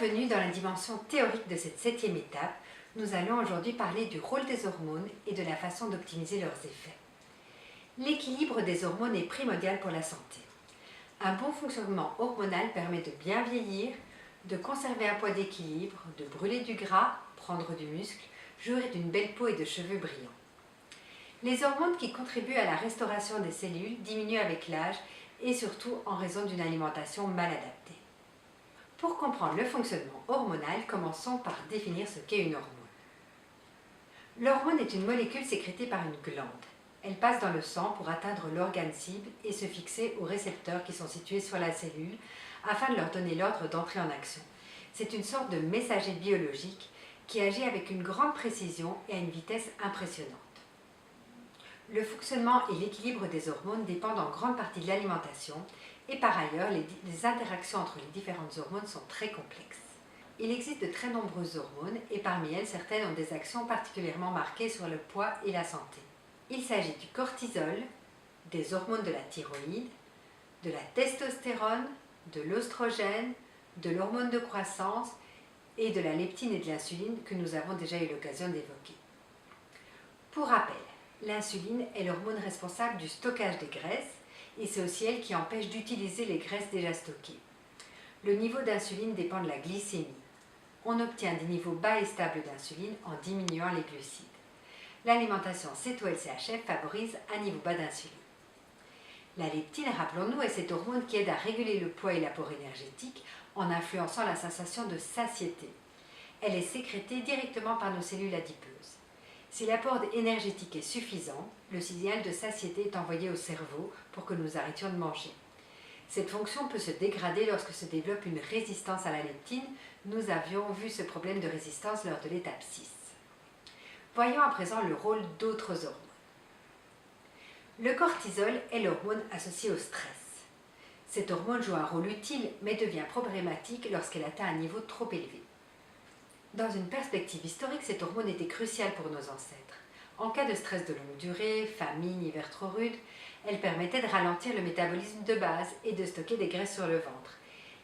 Bienvenue dans la dimension théorique de cette 7e étape. Nous allons aujourd'hui parler du rôle des hormones et de la façon d'optimiser leurs effets. L'équilibre des hormones est primordial pour la santé. Un bon fonctionnement hormonal permet de bien vieillir, de conserver un poids d'équilibre, de brûler du gras, prendre du muscle, jouir d'une belle peau et de cheveux brillants. Les hormones qui contribuent à la restauration des cellules diminuent avec l'âge et surtout en raison d'une alimentation mal adaptée. Pour comprendre le fonctionnement hormonal, commençons par définir ce qu'est une hormone. L'hormone est une molécule sécrétée par une glande. Elle passe dans le sang pour atteindre l'organe cible et se fixer aux récepteurs qui sont situés sur la cellule afin de leur donner l'ordre d'entrer en action. C'est une sorte de messager biologique qui agit avec une grande précision et à une vitesse impressionnante. Le fonctionnement et l'équilibre des hormones dépendent en grande partie de l'alimentation et par ailleurs, les interactions entre les différentes hormones sont très complexes. Il existe de très nombreuses hormones et parmi elles, certaines ont des actions particulièrement marquées sur le poids et la santé. Il s'agit du cortisol, des hormones de la thyroïde, de la testostérone, de l'oestrogène, de l'hormone de croissance et de la leptine et de l'insuline que nous avons déjà eu l'occasion d'évoquer. Pour rappel, l'insuline est l'hormone responsable du stockage des graisses et c'est aussi elle qui empêche d'utiliser les graisses déjà stockées. Le niveau d'insuline dépend de la glycémie. On obtient des niveaux bas et stables d'insuline en diminuant les glucides. L'alimentation céto-LCHF favorise un niveau bas d'insuline. La leptine, rappelons-nous, est cette hormone qui aide à réguler le poids et l'apport énergétique en influençant la sensation de satiété. Elle est sécrétée directement par nos cellules adipeuses. Si l'apport énergétique est suffisant, le signal de satiété est envoyé au cerveau pour que nous arrêtions de manger. Cette fonction peut se dégrader lorsque se développe une résistance à la leptine. Nous avions vu ce problème de résistance lors de l'étape 6. Voyons à présent le rôle d'autres hormones. Le cortisol est l'hormone associée au stress. Cette hormone joue un rôle utile mais devient problématique lorsqu'elle atteint un niveau trop élevé. Dans une perspective historique, cette hormone était cruciale pour nos ancêtres. En cas de stress de longue durée, famine, hiver trop rude, elle permettait de ralentir le métabolisme de base et de stocker des graisses sur le ventre.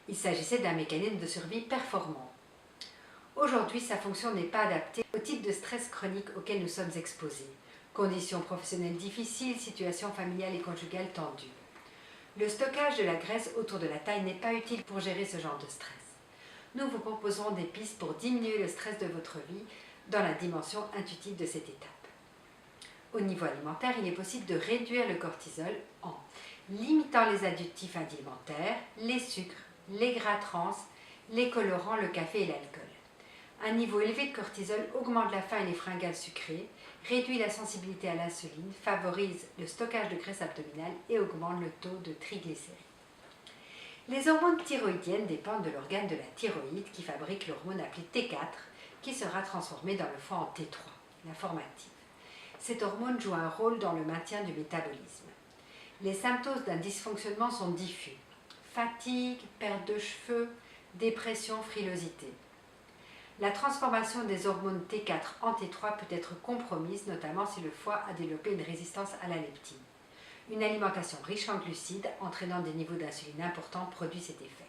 Il s'agissait d'un mécanisme de survie performant. Aujourd'hui, sa fonction n'est pas adaptée au type de stress chronique auquel nous sommes exposés. Conditions professionnelles difficiles, situations familiales et conjugales tendues. Le stockage de la graisse autour de la taille n'est pas utile pour gérer ce genre de stress. Nous vous proposerons des pistes pour diminuer le stress de votre vie dans la dimension intuitive de cette étape. Au niveau alimentaire, il est possible de réduire le cortisol en limitant les additifs alimentaires, les sucres, les gras trans, les colorants, le café et l'alcool. Un niveau élevé de cortisol augmente la faim et les fringales sucrées, réduit la sensibilité à l'insuline, favorise le stockage de graisse abdominale et augmente le taux de triglycérides. Les hormones thyroïdiennes dépendent de l'organe de la thyroïde qui fabrique l'hormone appelée T4 qui sera transformée dans le foie en T3, la forme active. Cette hormone joue un rôle dans le maintien du métabolisme. Les symptômes d'un dysfonctionnement sont diffus. Fatigue, perte de cheveux, dépression, frilosité. La transformation des hormones T4 en T3 peut être compromise, notamment si le foie a développé une résistance à la leptine. Une alimentation riche en glucides, entraînant des niveaux d'insuline importants, produit cet effet.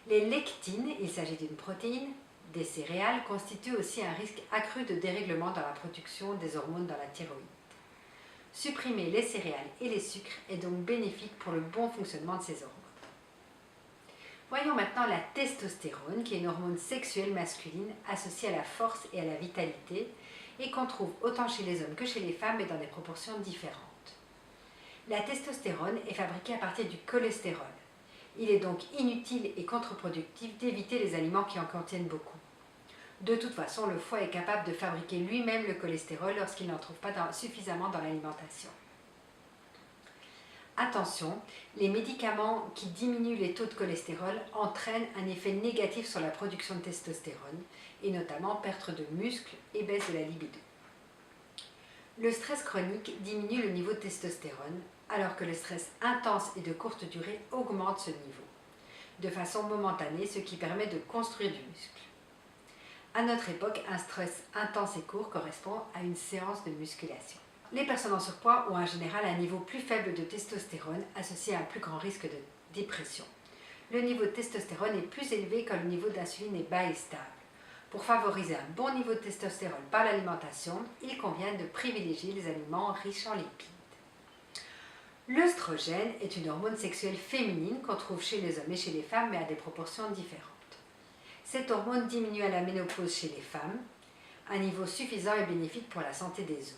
Les lectines, il s'agit d'une protéine, des céréales, constituent aussi un risque accru de dérèglement dans la production des hormones dans la thyroïde. Supprimer les céréales et les sucres est donc bénéfique pour le bon fonctionnement de ces hormones. Voyons maintenant la testostérone, qui est une hormone sexuelle masculine associée à la force et à la vitalité et qu'on trouve autant chez les hommes que chez les femmes mais dans des proportions différentes. La testostérone est fabriquée à partir du cholestérol. Il est donc inutile et contre-productif d'éviter les aliments qui en contiennent beaucoup. De toute façon, le foie est capable de fabriquer lui-même le cholestérol lorsqu'il n'en trouve pas suffisamment dans l'alimentation. Attention, les médicaments qui diminuent les taux de cholestérol entraînent un effet négatif sur la production de testostérone, et notamment perte de muscles et baisse de la libido. Le stress chronique diminue le niveau de testostérone, alors que le stress intense et de courte durée augmente ce niveau, de façon momentanée, ce qui permet de construire du muscle. À notre époque, un stress intense et court correspond à une séance de musculation. Les personnes en surpoids ont en général un niveau plus faible de testostérone associé à un plus grand risque de dépression. le niveau de testostérone est plus élevé quand le niveau d'insuline est bas et stable. Pour favoriser un bon niveau de testostérone par l'alimentation, il convient de privilégier les aliments riches en lipides. L'œstrogène est une hormone sexuelle féminine qu'on trouve chez les hommes et chez les femmes, mais à des proportions différentes. Cette hormone diminue à la ménopause chez les femmes. Un niveau suffisant est bénéfique pour la santé des os.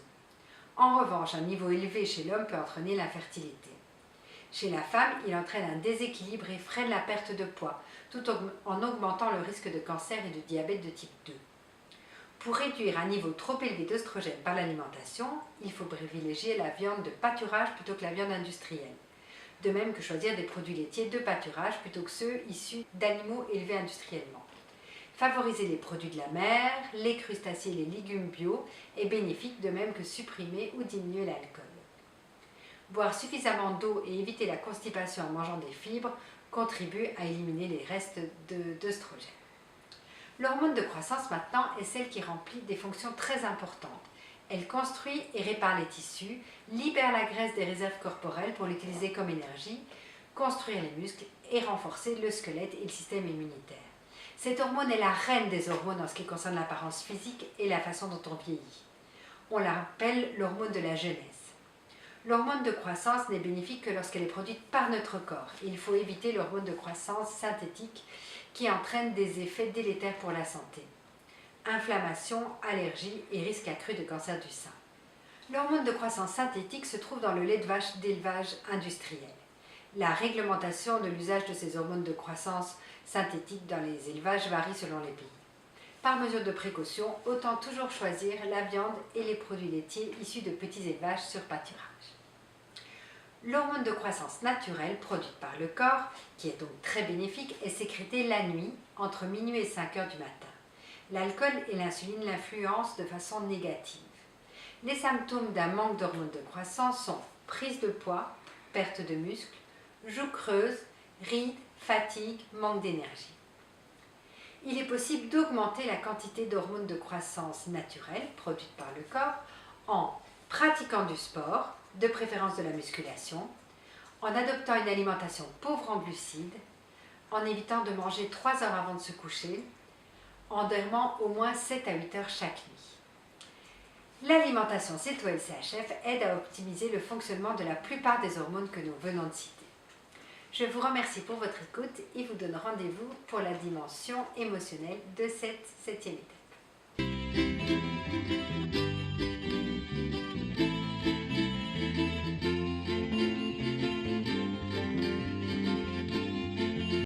En revanche, un niveau élevé chez l'homme peut entraîner l'infertilité. Chez la femme, il entraîne un déséquilibre et freine la perte de poids, tout en augmentant le risque de cancer et de diabète de type 2. Pour réduire un niveau trop élevé d'œstrogène par l'alimentation, il faut privilégier la viande de pâturage plutôt que la viande industrielle. De même que choisir des produits laitiers de pâturage plutôt que ceux issus d'animaux élevés industriellement. Favoriser les produits de la mer, les crustacés et les légumes bio est bénéfique, de même que supprimer ou diminuer l'alcool. Boire suffisamment d'eau et éviter la constipation en mangeant des fibres contribue à éliminer les restes d'œstrogène. L'hormone de croissance maintenant est celle qui remplit des fonctions très importantes. Elle construit et répare les tissus, libère la graisse des réserves corporelles pour l'utiliser comme énergie, construire les muscles et renforcer le squelette et le système immunitaire. Cette hormone est la reine des hormones en ce qui concerne l'apparence physique et la façon dont on vieillit. On l'appelle l'hormone de la jeunesse. L'hormone de croissance n'est bénéfique que lorsqu'elle est produite par notre corps. Il faut éviter l'hormone de croissance synthétique qui entraîne des effets délétères pour la santé. Inflammation, allergie et risque accru de cancer du sein. L'hormone de croissance synthétique se trouve dans le lait de vache d'élevage industriel. La réglementation de l'usage de ces hormones de croissance synthétiques dans les élevages varie selon les pays. Par mesure de précaution, autant toujours choisir la viande et les produits laitiers issus de petits élevages sur pâturage. L'hormone de croissance naturelle produite par le corps, qui est donc très bénéfique, est sécrétée la nuit, entre minuit et 5 heures du matin. L'alcool et l'insuline l'influencent de façon négative. Les symptômes d'un manque d'hormones de croissance sont prise de poids, perte de muscles, joues creuses, rides, fatigue, manque d'énergie. Il est possible d'augmenter la quantité d'hormones de croissance naturelles produites par le corps en pratiquant du sport, de préférence de la musculation, en adoptant une alimentation pauvre en glucides, en évitant de manger 3 heures avant de se coucher, en dormant au moins 7 à 8 heures chaque nuit. L'alimentation CETO-LCHF aide à optimiser le fonctionnement de la plupart des hormones que nous venons de citer. Je vous remercie pour votre écoute et vous donne rendez-vous pour la dimension émotionnelle de cette 7e étape.